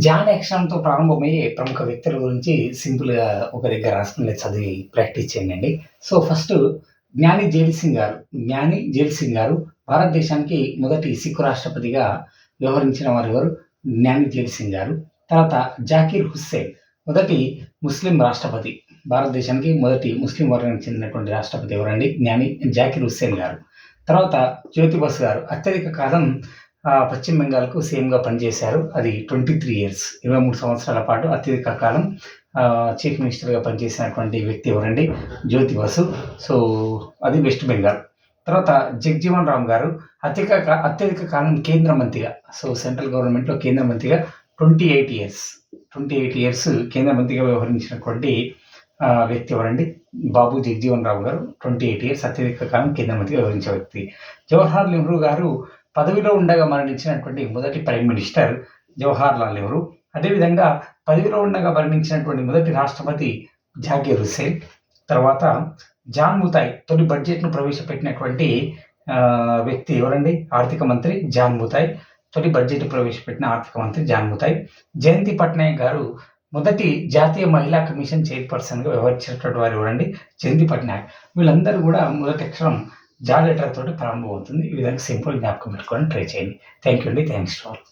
John అక్షరంతో ప్రారంభమయ్యే ప్రముఖ వ్యక్తుల గురించి సింపుల్‌గా ఒక దగ్గర రాసుకొని చదివి ప్రాక్టీస్ చేయండండి. సో, ఫస్టు జ్ఞాని జైల్ సింగ్ గారు భారతదేశానికి మొదటి సిక్కు రాష్ట్రపతిగా వ్యవహరించిన వారెవరు? జ్ఞాని జైల్ సింగ్ గారు. తర్వాత జాకీర్ హుస్సేన్ మొదటి ముస్లిం రాష్ట్రపతి. భారతదేశానికి మొదటి ముస్లిం వర్గానికి చెందినటువంటి రాష్ట్రపతి ఎవరండి? జాకీర్ హుస్సేన్ గారు. తర్వాత జ్యోతి బసు గారు అత్యధిక కాలం పశ్చిమ బెంగాల్‌కు సీఎంగా పనిచేశారు. అది 23 ఇయర్స్ 23 సంవత్సరాల పాటు అత్యధిక కాలం చీఫ్ మినిస్టర్‌గా పనిచేసినటువంటి వ్యక్తి ఎవరండి? జ్యోతి బసు. సో, అది వెస్ట్ బెంగాల్. తర్వాత జగ్జీవన్ రామ్ గారు అత్యధిక కాలం కేంద్ర మంత్రిగా, సో, సెంట్రల్ గవర్నమెంట్‌లో కేంద్ర మంత్రిగా 28 ఇయర్స్ 28 ఇయర్స్ కేంద్ర మంత్రిగా వ్యవహరించినటువంటి వ్యక్తి ఎవరండి? బాబు జగ్జీవన్ రామ్ గారు 28 ఇయర్స్ అత్యధిక కాలం కేంద్ర మంత్రిగా వ్యవహరించిన వ్యక్తి. జవహర్లాల్ నెహ్రూ గారు పదవిలో ఉండగా మరణించినటువంటి మొదటి ప్రైమ్ మినిస్టర్ జవహర్లాల్ నెహ్రూ. అదేవిధంగా పదవిలో ఉండగా మరణించినటువంటి మొదటి రాష్ట్రపతి జాకీర్ హుస్సేన్. తర్వాత జాన్ ముతాయ్ తొలి బడ్జెట్‌ను ప్రవేశపెట్టినటువంటి వ్యక్తి ఎవరండి? ఆర్థిక మంత్రి జాన్ ముతాయ్. తొలి బడ్జెట్ ప్రవేశపెట్టిన ఆర్థిక మంత్రి జాన్ ముతాయ్. జయంతి పట్నాయక్ గారు మొదటి జాతీయ మహిళా కమిషన్ చైర్పర్సన్‌గా వ్యవహరించినటువంటి వారు ఎవరండి? జయంతి పట్నాయక్. వీళ్ళందరూ కూడా మొదటి అక్షరం జా లెటర్ తోటి ప్రారంభమవుతుంది. ఈ విధంగా సింపుల్ జ్ఞాపకం పెట్టుకోవడానికి ట్రై చేయండి. థాంక్ యూ అండి. Thanks to all.